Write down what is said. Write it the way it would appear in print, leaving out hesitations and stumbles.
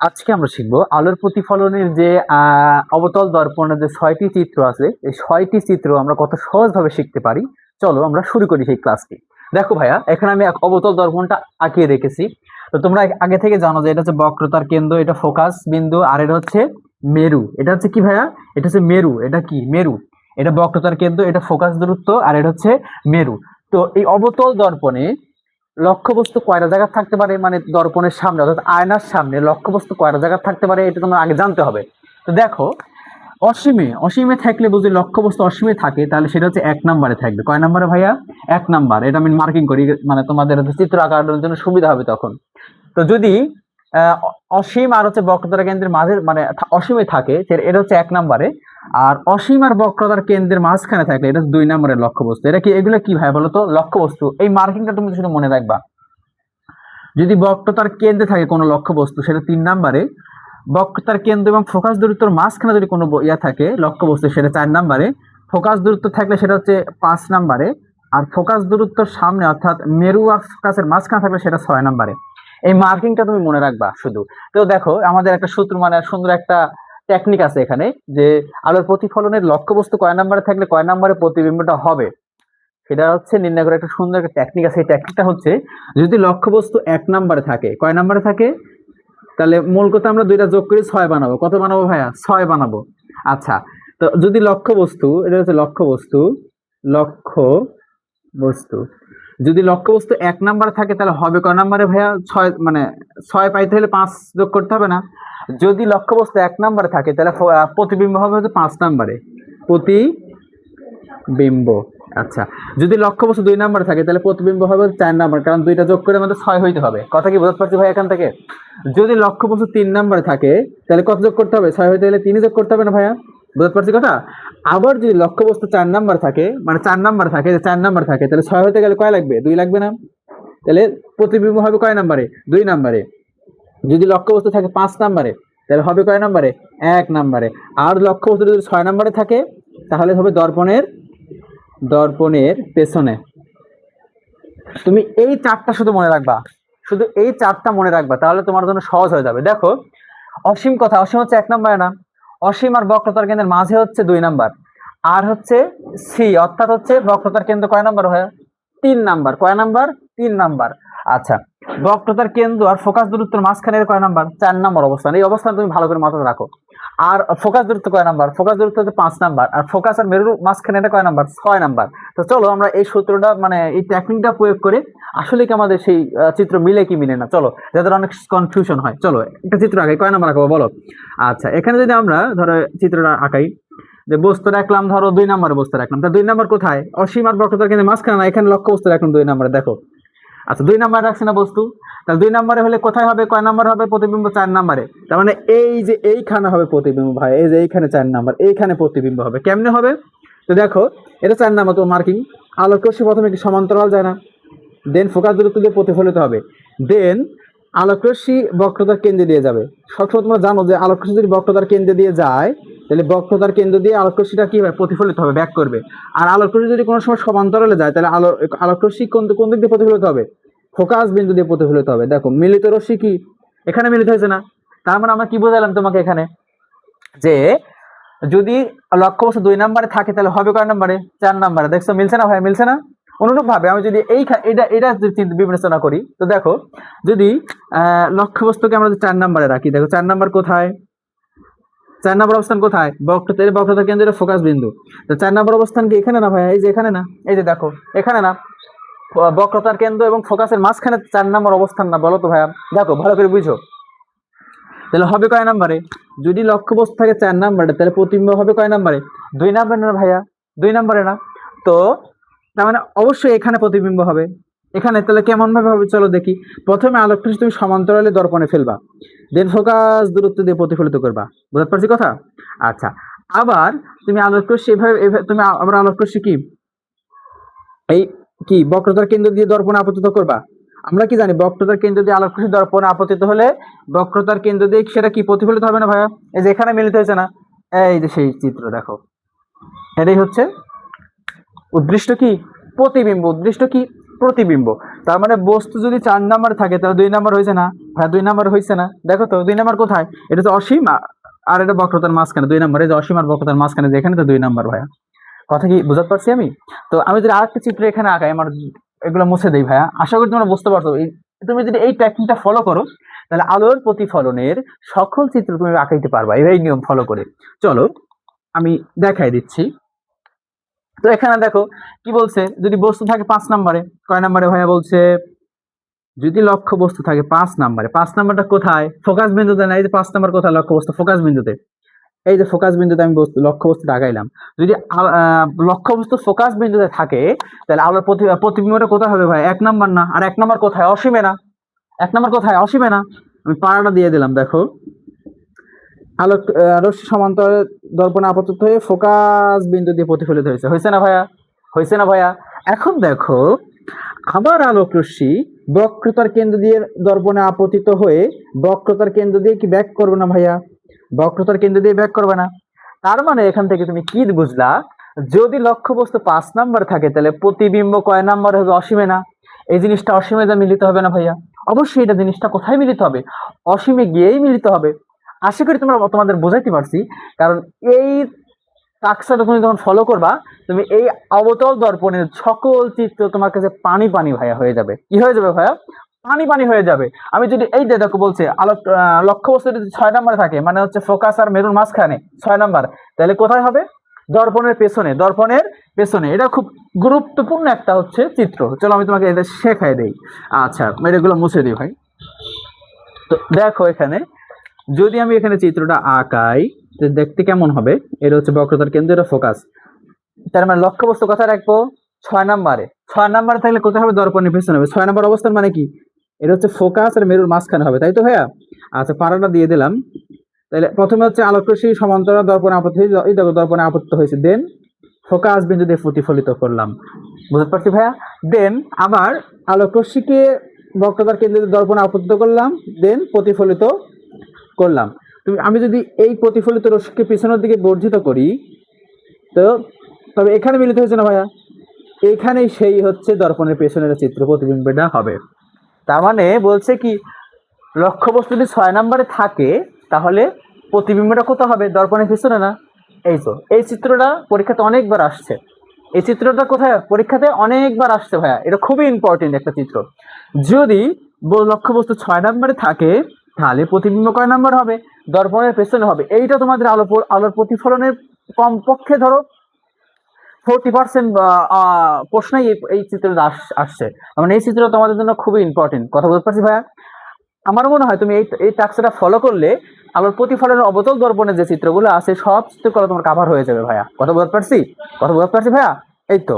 আজকে আমরা শিখবো আলোর প্রতিফলনের যে অবতল দর্পণের যে 6টি চিত্র আছে, এই 6টি চিত্র আমরা কত সহজভাবে শিখতে পারি। চলো আমরা শুরু করি সেই ক্লাসটি। দেখো ভাইয়া, এখানে আমি এক অবতল দর্পণটা আঁকিয়ে রেখেছি। তো তোমরা আগে থেকে জানো যে এটা হচ্ছে বক্রতার কেন্দ্র, এটা ফোকাস বিন্দু, আর এটা হচ্ছে মেরু। এটা হচ্ছে কি ভাইয়া? এটা হচ্ছে মেরু। এটা কি? মেরু। এটা বক্রতার কেন্দ্র, এটা ফোকাস দূরত্ব, আর এটা হচ্ছে মেরু। তো এই অবতল দর্পণে লক্ষ্যবস্তু কয়টা জায়গা থাকতে পারে, মানে দর্পণের সামনে অর্থাৎ আয়নার সামনে লক্ষ্যবস্তু কয়টা জায়গা থাকতে পারে, এটা তোমার আগে জানতে হবে। তো দেখো, অসীমে অসীমে থাকলে বুঝি লক্ষ্যবস্তু অসীমে থাকে, তাহলে সেটা হচ্ছে 1 নম্বরে থাকবে। কয় নম্বরে ভাইয়া? 1 নাম্বার। এটা আমি মার্কিং করি, মানে তোমাদের চিত্র আঁকার জন্য সুবিধা হবে তখন। তো যদি অসীম আর হচ্ছে বক্রতার কেন্দ্রের মাঝে মানে অসীমে থাকে, এটা হচ্ছে 1 নম্বরে। আর অসীম আর বক্রতার কেন্দ্রের মাঝখানে থাকলে এটা 2 নম্বরের লক্ষ্যবস্তু। এটা কি? এগুলো কি ভাই বলো তো? লক্ষ্যবস্তু। এই মার্কিংটা তুমি শুধু মনে রাখবা। যদি বক্রতার কেন্দ্রে থাকে কোনো লক্ষ্যবস্তু, সেটা 3 নম্বরে। বক্রতার কেন্দ্র এবং ফোকাস দূরত্বের মাঝখানে যদি কোনো থাকে লক্ষ্যবস্তু, সেটা 4 নম্বরে। ফোকাস দূরত্ব থাকলে সেটা হচ্ছে 5 নম্বরে। আর ফোকাস দূরত্বের সামনে অর্থাৎ মেরু আর ফোকাসের মাঝখানে থাকলে সেটা 6 নম্বরে। এই মার্কিংটা তুমি মনে রাখবা শুধু। তো দেখো, আমাদের একটা সূত্র মানে সুন্দর একটা টেকনিক আছে এখানে, যে আলোর প্রতিফলনের লক্ষ্যবস্তু কয় নম্বরে থাকলে কয় নম্বরে প্রতিবিম্বটা হবে, সেটা হচ্ছে নির্ণয় করার একটা সুন্দর একটা টেকনিক আছে। এই টেকনিকটা হচ্ছে, যদি লক্ষ্যবস্তু 1 নম্বরে থাকে, কয় নম্বরে থাকে? তাহলে মূল কথা আমরা 2টা যোগ করে 6 বানাবো। কত বানাবো ভাইয়া? 6 বানাবো। আচ্ছা, তো যদি লক্ষ্যবস্তু, এটা হচ্ছে লক্ষ্যবস্তু, লক্ষ্যবস্তু যদি লক্ষ্যবস্তু 1 নম্বরে থাকে, তাহলে হবে কয় নম্বরে ভাইয়া? 6। মানে 6 পাইতে হলে 5 যোগ করতে হবে না? যদি লক্ষ্যবস্তু 1 নম্বরে থাকে, তাহলে প্রতিবিম্ব হবে হচ্ছে 5 নম্বরে। প্রতিবিম্ব। আচ্ছা, যদি লক্ষ্যবস্তু 2 নম্বরে থাকে, তাহলে প্রতিবিম্ব হবে 4 নম্বর, কারণ 2টা যোগ করে আমাদের 6 হইতে হবে। কথা কি বুঝতে পারছি ভাই এখান থেকে? যদি লক্ষ্যবস্তু 3 নম্বরে থাকে, তাহলে কত যোগ করতে হবে? 6 হইতে হলে 3 যোগ করতে হবে না ভাইয়া? বুঝতে পারছি কথা? আবার যদি লক্ষ্যবস্তু 4 নম্বর থাকে, মানে 4 নম্বর থাকে, 4 নম্বর থাকে, তাহলে 6 হইতে গেলে কয় লাগবে? 2 লাগবে না? তাহলে প্রতিবিম্ব হবে কয় নম্বরে? 2 নম্বরে। যদি লক্ষ্যবস্তু থাকে 5 নম্বরে, তাহলে হবে কয় নম্বরে? 1 নম্বরে। আর লক্ষ্যবস্তু যদি 6 নম্বরে থাকে, তাহলে হবে দর্পণের পেছনে। তুমি এই 4টা শুধু মনে রাখবা, শুধু এই 4টা মনে রাখবা, তাহলে তোমার জন্য সহজ হয়ে যাবে। দেখো, অসীম কথা, অসীম হচ্ছে 1 নম্বরে না? অসীম আর বক্রতার কেন্দ্রের মাঝে হচ্ছে 2 নাম্বার। আর হচ্ছে সি, অর্থাৎ হচ্ছে বক্রতার কেন্দ্র কয় নাম্বার হয়? 3 নাম্বার। কয় নাম্বার? 3 নাম্বার। আচ্ছা, বক্রতার কেন্দ্র আর ফোকাস দূরত্বের মাঝখানে কয় নাম্বার? 4 নাম্বার অবস্থান। এই অবস্থান তুমি ভালো করে মাথায় রাখো। আর ফোকাস দূরত্ব কয় নাম্বার? ফোকাস দূরত্ব হচ্ছে 5 নাম্বার। আর ফোকাস আর মেরুর মাঝখানে এটা কয় নাম্বার? 6 নাম্বার। তো চলো আমরা এই সূত্রটা মানে এই টেকনিকটা প্রয়োগ করে আসলে কি আমাদের সেই চিত্র মিলে কি মিলে না, চলো, যাদের অনেক কনফিউশন হয়। চলো একটা চিত্র আঁকাই। কয় নাম্বার আঁকাবো বলো? আচ্ছা, এখানে যদি আমরা ধরো চিত্রটা আঁকাই, যে বস্তু রাখলাম ধরো 2 নম্বরে, বস্তু রাখলাম। তা 2 নম্বর কোথায়? অসীম আর বক্রতার কেন্দ্রের মাঝখানে না, এখানে লক্ষ্য বস্তু রাখলাম 2 নম্বরে। দেখো, আচ্ছা 2 নম্বরে রাখছে না বস্তু, তাহলে 2 নম্বরে হলে কোথায় হবে? কয় নম্বর হবে প্রতিবিম্ব? 4 নম্বরে। তার মানে এই যে এইখানে হবে প্রতিবিম্ব ভাই, এই যে এইখানে 4 নম্বর, এইখানে প্রতিবিম্ব হবে। কেমনে হবে? তো দেখো, এটা 4 নম্বর তো মার্কিং। আলোকরশ্মি প্রথমে কি সমান্তরাল যায় না? দেন ফোকাস দূরত্ব দিয়ে প্রতিফলিত হবে। দেন আলোকরশ্মি বক্রতার কেন্দ্রে দিয়ে যাবে। সবসময় তোমরা জানো যে আলোকরশ্মি যদি বক্রতার কেন্দ্রে দিয়ে যায়, তাহলে বক্রতার কেন্দ্র দিয়ে আলোকরশ্মিটা কি হবে? প্রতিফলিত হবে, ব্যাক করবে। আর আলোকরশ্মি যদি কোনো সময় সমান্তরালে যায়, তাহলে আলোকরশ্মি কোন দিক দিয়ে প্রতিফলিত হবে? ফোকাস বিন্দু দিয়ে প্রতিফলিত হবে। দেখো, মিলিত রশ্মি কি এখানে মিলিত হয়েছে না? তার মানে আমরা কি বোঝালাম তোমাকে এখানে, যে যদি লক্ষ্যবস্তু 2 নম্বরে থাকে, তাহলে হবে কয় নম্বরে? 4 নম্বরে। দেখছো মিলছে না ভাই? মিলছে না? অনুরূপ ভাবে আমি যদি এটা বিবেচনা করি, তো দেখো, যদি লক্ষ্যবস্তুকে আমরা 4 নম্বরে রাখি, দেখো 4 নম্বর কোথায়? 4 নম্বর অবস্থান কোথায়? বক্রতা কেন্দ্রের ফোকাস বিন্দু। তো 4 নম্বর অবস্থান কি এখানে না ভাই? এই যে এখানে না? এই যে দেখো, এখানে না? বক্রতার কেন্দ্র এবং ফোকাসের মাঝখানে 4 নম্বর অবস্থান না? বলো তো ভাইয়া, দেখো ভালো করে বুঝো। তাহলে হবে কয় নম্বরে? যদি লক্ষ্যবস্তু থাকে 4 নম্বরে, তাহলে প্রতিবিম্ব হবে কয় নম্বরে? 2 নম্বরে না ভাইয়া? 2 নম্বরে না? তো তার মানে অবশ্যই এখানে প্রতিবিম্ব হবে। এখানে তাহলে কেমন ভাবে হবে চলো দেখি। প্রথমে আলোকরশ্মি তুমি সমান্তরালে দর্পণে ফেলবা, দেন ফোকাস দূরত্ব দিয়ে প্রতিফলিত করবা। বুঝতে পারছি কথা? আচ্ছা, আবার তুমি আলোকরশ্মি তুমি আবার আলোকরশ্মি কি এই কি বক্রতার কেন্দ্র দিয়ে দর্পণে আপতিত করবা। আমরা কি জানি, বক্রতার কেন্দ্র দিয়ে আলোকরশ্মি দর্পণে আপতিত হলে বক্রতার কেন্দ্র দিয়ে সেটা কি প্রতিফলিত হবে না ভাইয়া? এই যে এখানে মিলিত হয়েছে না? এই যে সেই চিত্র দেখো, এটাই হচ্ছে উদ্দৃষ্ট কি? প্রতিবিম্ব। উদ্দৃষ্ট কি? প্রতিবিম্ব। তার মানে বস্তু যদি 4 নাম্বার থাকে তাহলে 2 নাম্বার হয়েছে না ভাই? 2 নাম্বার হয়েছে না? দেখো তো 2 নাম্বার কোথায়? এটা তো অসীম আর এটা বক্রতার মাঝখানে 2 নাম্বার, এই যে অসীম আর বক্রতার মাঝখানে যেখানে, তো 2 নাম্বার ভাইয়া। কথা কি বুঝতে পারছি আমি? তো আমি যদি আরেকটা চিত্র এখানে আঁকাই, আমার এগুলো মুছে দেই ভাইয়া, আশা করি তোমরা বুঝতে পারছো। তুমি যদি এই টেকনিকটা ফলো করো তাহলে আলোর প্রতিফলনের সকল চিত্র তুমি আঁকাইতে পারবা এই নিয়ম ফলো করে। চলো আমি দেখাই দিচ্ছি। তো এখানে দেখো কি বলছে, যদি বস্তু থাকে 5 নাম্বারে, কয় নাম্বারে ভাইয়া বলছে? যদি লক্ষ্য বস্তু থাকে 5 নাম্বারে, 5 নাম্বারটা কোথায়? ফোকাস বিন্দুতে না, এই যে 5 নাম্বার কোথায়? লক্ষ্য বস্তু ফোকাস বিন্দুতে। এই যে ফোকাস বিন্দুতে আমি লক্ষ্য বস্তু আগাইলাম। যদি লক্ষ্য বস্তু ফোকাস বিন্দুতে থাকে তাহলে আলোর প্রতিবিম্বটা কোথায় হবে ভাই? 1 নাম্বার না? আর 1 নাম্বার কোথায়? অসীমে না? 1 নাম্বার কোথায়? অসীমে না? আমি পাড়াটা দিয়ে দিলাম, দেখো আলোক রশ্মি সমান্তরাল দর্পণে আপতিত হয়ে ফোকাস বিন্দু দিয়ে প্রতিফলিত হয়েছে। হয়েছে না ভাইয়া? হয়েছে না ভাইয়া? এখন দেখো আবার আলোক রশ্মি বক্রতার কেন্দ্র দিয়ে দর্পণে আপতিত হয়ে বক্রতার কেন্দ্র দিয়ে কি ব্যাক করবে না ভাইয়া? বক্রতার কেন্দ্র দিয়ে ব্যাক করবে না? তার মানে এখান থেকে তুমি কি বুঝলা? যদি লক্ষ্যবস্তু 5 নাম্বার থাকে তাহলে প্রতিবিম্ব কয় নাম্বার হবে? অসীমে না? এই জিনিসটা অসীমে যা মিলিত হবে না ভাইয়া? অবশ্যই এটা জিনিসটা কোথায় মিলিত হবে? অসীমে গিয়েই মিলিত হবে। আশা করি তোমাদের বোঝাইতে পারছি। কারণ এই টাক্সাটা তুমি যখন ফলো করবা, তুমি এই অবতল দর্পণের সকল চিত্র তোমার কাছে পানি পানি ভাইয়া হয়ে যাবে। কি হয়ে যাবে ভাইয়া? পানি পানি হয়ে যাবে। আমি যদি এই যে দেখো বলছে লক্ষ্যবস্তু যদি 6 নাম্বার থাকে, মানে হচ্ছে ফোকাস আর মেরুর মাঝখানে 6 নাম্বার, তাহলে কোথায় হবে? দর্পণের পেছনে। দর্পণের পেছনে। এটা খুব গুরুত্বপূর্ণ একটা হচ্ছে চিত্র। চলো আমি তোমাকে এটা শেখাই দেই। আচ্ছা এগুলো মুছে দিই ভাই। তো দেখো এখানে যদি আমি এখানে চিত্রটা আঁকাই দেখতে কেমন হবে? এটা হচ্ছে বক্রতার কেন্দ্র, এটা ফোকাস। তার মানে লক্ষ্যবস্তু কোথায় রাখবো? 6 নাম্বারে। 6 নাম্বারে থাকলে কোথায় হবে? দর্পণের পেছনে হবে। 6 নাম্বার অবস্থান মানে কি? এটা হচ্ছে ফোকাস আর মেরুর মাঝখানে হবে, তাই তো ভাইয়া? আচ্ছা পাড়াটা দিয়ে দিলাম। তাহলে প্রথমে হচ্ছে আলোক রশ্মি সমান্তরাল দর্পণে আপতিত, এই দেখো দর্পণে আপতিত হয়েছে, দেন ফোকাস বিন্দু দিয়ে প্রতিফলিত করলাম। বুঝতে পারছি ভাইয়া? দেন আবার আলোক রশ্মিকে বক্রতার কেন্দ্রে দর্পণে আপতিত করলাম, দেন প্রতিফলিত করলাম। আমি যদি এই প্রতিফলিত রশ্মিকে পিছনের দিকে বর্ধিত করি, তো তবে এখানে মিলিত হয়েছে না ভাইয়া? এইখানেই সেই হচ্ছে দর্পণের পেছনের চিত্র প্রতিবিম্বটা হবে। তার মানে বলছে কি, লক্ষ্যবস্তু যদি 6 নাম্বারে থাকে তাহলে প্রতিবিম্বটা কোথায় হবে? দর্পণের পেছনে না? এই তো এই চিত্রটা পরীক্ষাতে অনেকবার আসছে। এই চিত্রটা কোথায় পরীক্ষাতে অনেকবার আসছে ভাইয়া, এটা খুবই ইম্পর্টেন্ট একটা চিত্র। যদি লক্ষ্যবস্তু 6 নাম্বারে থাকে তাহলে প্রতিবিম্ব কয় নাম্বার হবে? দর্পণের পেছনে হবে। এইটা তোমাদের আলোর প্রতিফলনের কমপক্ষে ধরো 40% প্রশ্নই এই চিত্রটা আসছে। মানে এই চিত্র তোমাদের জন্য খুবই ইম্পর্টেন্ট। কথা বলতে পারছি ভাইয়া? আমার মনে হয় তুমি এই টাস্কটা ফলো করলে আলোর প্রতিফলনের অবতল দর্পণের যে চিত্রগুলো আছে সব চিত্রগুলো তোমার কাভার হয়ে যাবে ভাইয়া। কথা বলতে পারছি? কথা বলতে পারছি ভাইয়া? এই তো